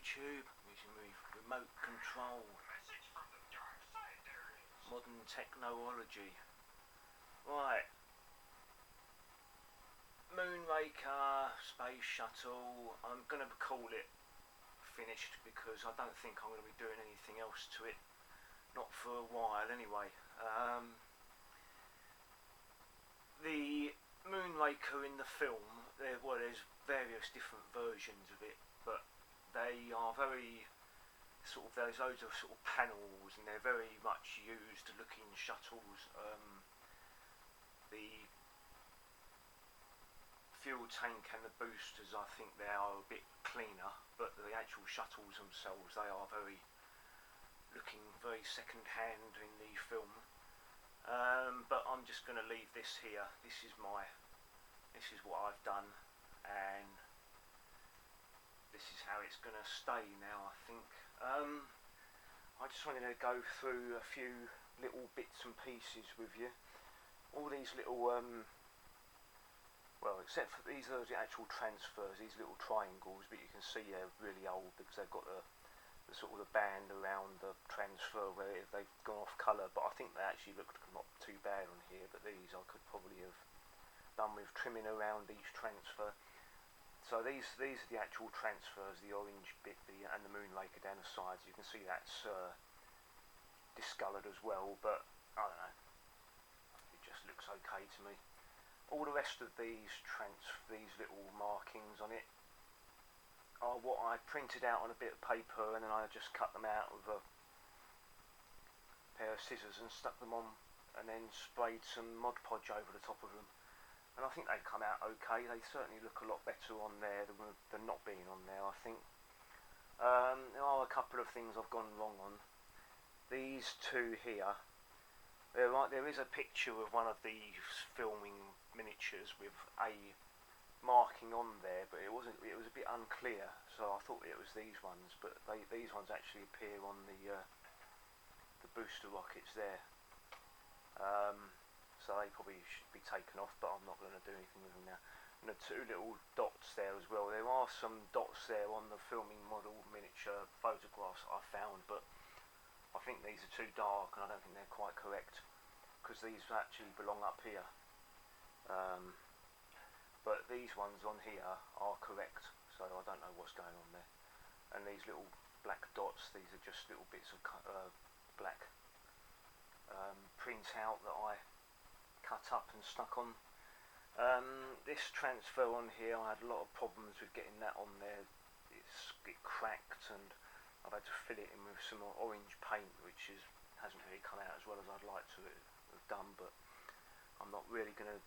YouTube, using remote control, modern technology. Right, Moonraker Space Shuttle, I'm going to call it finished because I don't think I'm going to be doing anything else to it, not for a while anyway. The Moonraker in the film, there's various different versions of it, but they are very there's loads of sort of panels, and they're very much used looking shuttles. The fuel tank and the boosters, I think they are a bit cleaner, but the actual shuttles themselves, they are looking very second hand in the film. But I'm just going to leave this here. This is what I've done, and this is how it's going to stay now, I think. I just wanted to go through a few little bits and pieces with you. All these little, well, except for these are the actual transfers, these little triangles, but you can see they're really old because they've got the sort of the band around the transfer where they've gone off colour, but I think they actually look not too bad on here. But these I could probably have done with trimming around each transfer. So these are the actual transfers, the orange bit and the Moonraker down the sides. You can see that's discoloured as well, but I don't know, it just looks okay to me. All the rest of these little markings on it are what I printed out on a bit of paper, and then I just cut them out with a pair of scissors and stuck them on, and then sprayed some Mod Podge over the top of them. And I think they come out okay. They certainly look a lot better on there than not being on there, I think. There are a couple of things I've gone wrong on. These two here, there is a picture of one of these filming miniatures with a marking on there, but it was a bit unclear, so I thought it was these ones, but these ones actually appear on the booster rockets there. So they probably should be taken off, but I'm not going to do anything with them now. And the two little dots there as well, there are some dots there on the filming model miniature photographs I found, but I think these are too dark and I don't think they're quite correct, because these actually belong up here. But these ones on here are correct, so I don't know what's going on there. And these little black dots, these are just little bits of black printout that I cut up and stuck on. This transfer on here, I had a lot of problems with getting that on there. It cracked, and I've had to fill it in with some orange paint, which hasn't really come out as well as I'd like to have done, but I'm not really going to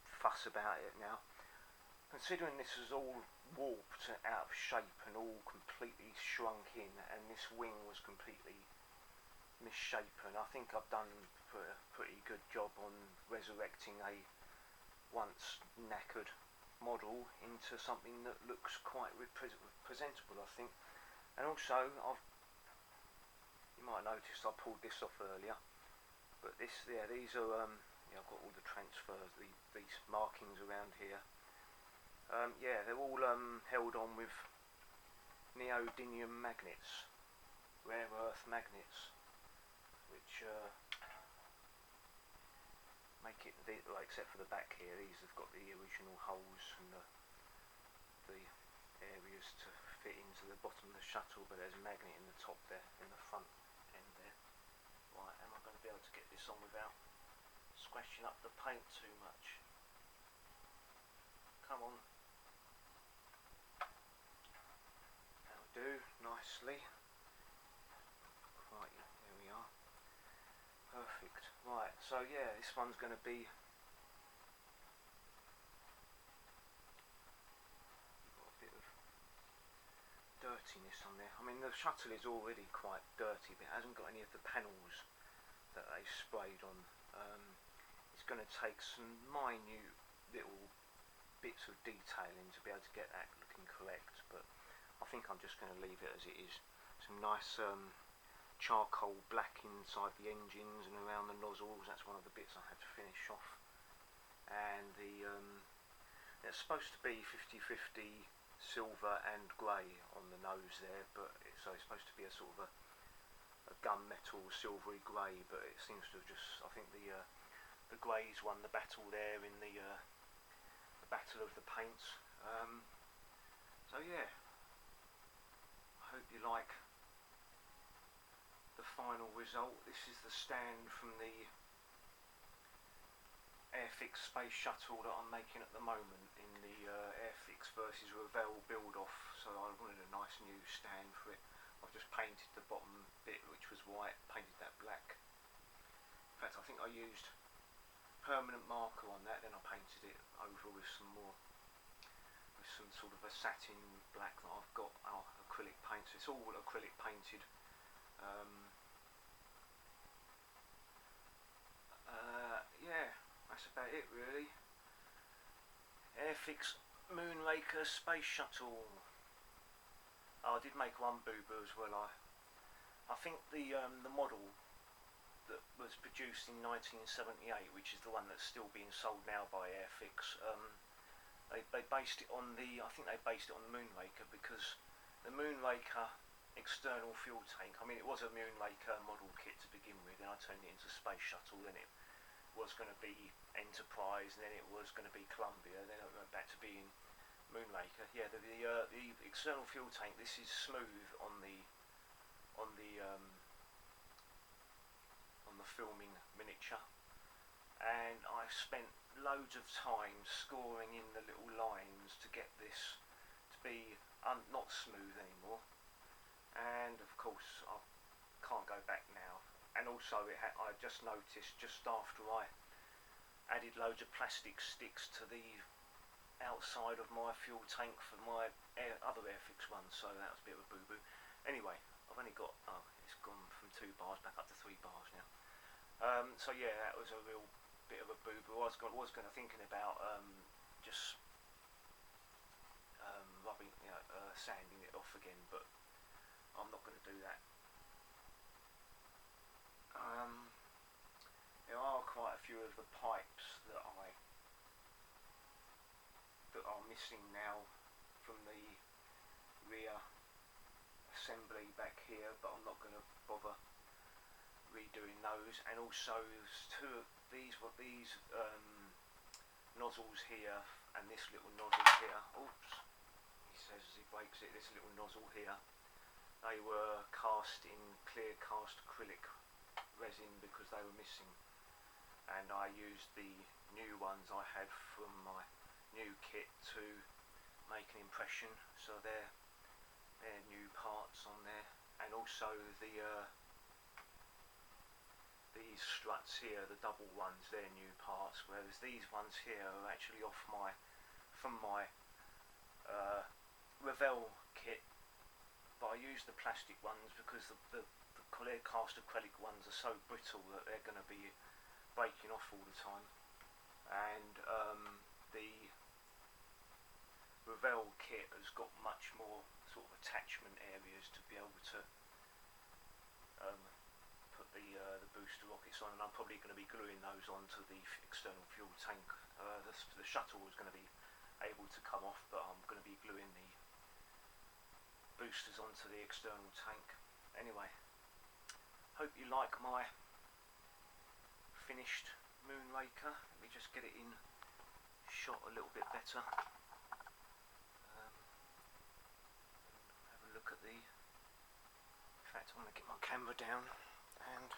fuss about it now. Considering this is all warped and out of shape and all completely shrunk in, and this wing was completely misshapen, I think I've done a pretty good job on resurrecting a once knackered model into something that looks quite presentable, I think. And also, you might have noticed I pulled this off earlier, but these are I've got all the transfers, these markings around here. They're all held on with neodymium magnets, rare earth magnets, which make it, except for the back here, these have got the original holes and the areas to fit into the bottom of the shuttle, but there's a magnet in the top there, in the front end there. Right, am I going to be able to get this on without squashing up the paint too much? Come on. That'll do, nicely. Right, there we are. Perfect. Right, so yeah, this one's going to be... got a bit of dirtiness on there. I mean, the shuttle is already quite dirty, but it hasn't got any of the panels that they sprayed on. It's going to take some minute little bits of detailing to be able to get that looking correct, but I think I'm just going to leave it as it is. Some nice charcoal black inside the engines and around the nozzles. That's one of the bits I had to finish off. And it's supposed to be 50-50 silver and grey on the nose there, but so it's supposed to be a sort of a gunmetal silvery grey, but it seems to have just, I think the greys won the battle there in the battle of the paints. So yeah, I hope you like the final result. This is the stand from the AIRFIX Space Shuttle that I'm making at the moment in the AIRFIX versus Revell build-off, so I wanted a nice new stand for it. I've just painted the bottom bit, which was white, painted that black. In fact, I think I used permanent marker on that, then I painted it over with some sort of a satin black that I've got, acrylic paint, so it's all acrylic painted. Yeah, that's about it really. AIRFIX Moonraker Space Shuttle. Oh, I did make one boo-boo as well. I think the model that was produced in 1978, which is the one that's still being sold now by AIRFIX, they based it on I think they based it on the Moonraker, because the Moonraker external fuel tank, I mean it was a Moonraker model kit to begin with, and I turned it into Space Shuttle, then it was going to be Enterprise, and then it was going to be Columbia, then it went back to being Moonraker. Yeah, the external fuel tank, this is smooth on the filming miniature, and I spent loads of time scoring in the little lines to get this to be not smooth anymore, and of course I can't go back now. And also I just noticed just after I added loads of plastic sticks to the outside of my fuel tank for my other AIRFIX ones, so that was a bit of a boo-boo. Anyway, I've only got, it's gone from 2 bars back up to 3 bars now. So yeah, that was a real bit of a boo-boo. I was thinking about just rubbing, sanding it off again, but I'm not going to do that. There are quite a few of the pipes that are missing now from the rear assembly back here, but I'm not going to bother redoing those. And also these nozzles here and this little nozzle here. Oops, he says as he breaks it. This little nozzle here. They were cast in clear cast acrylic resin because they were missing, and I used the new ones I had from my new kit to make an impression, so they're new parts on there. And also these struts here, the double ones, they're new parts, whereas these ones here are actually from my Revell kit, but I used the plastic ones because the clear cast acrylic ones are so brittle that they're going to be breaking off all the time, and the Revell kit has got much more sort of attachment areas to be able to put the booster rockets on, and I'm probably going to be gluing those onto the external fuel tank. The shuttle is going to be able to come off, but I'm going to be gluing the boosters onto the external tank. Anyway, hope you like my finished Moonraker. Let me just get it in shot a little bit better. Have a look at in fact, I'm going to get my camera down and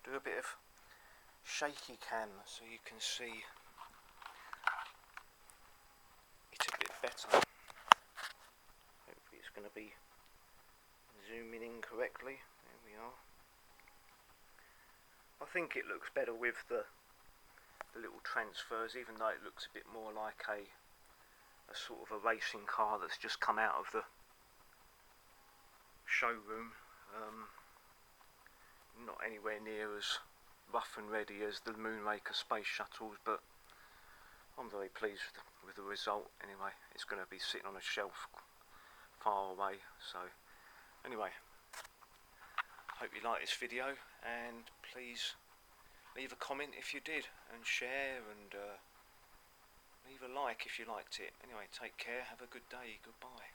do a bit of shaky cam so you can see it a bit better. Hopefully it's going to be zooming in correctly. There we are. I think it looks better with the little transfers, even though it looks a bit more like a sort of a racing car that's just come out of the showroom. Not anywhere near as rough and ready as the Moonraker Space Shuttles, but I'm very pleased with the result. Anyway, it's going to be sitting on a shelf far away. So anyway, hope you like this video, and please leave a comment if you did, and share, and leave a like if you liked it. Anyway, take care, have a good day, goodbye.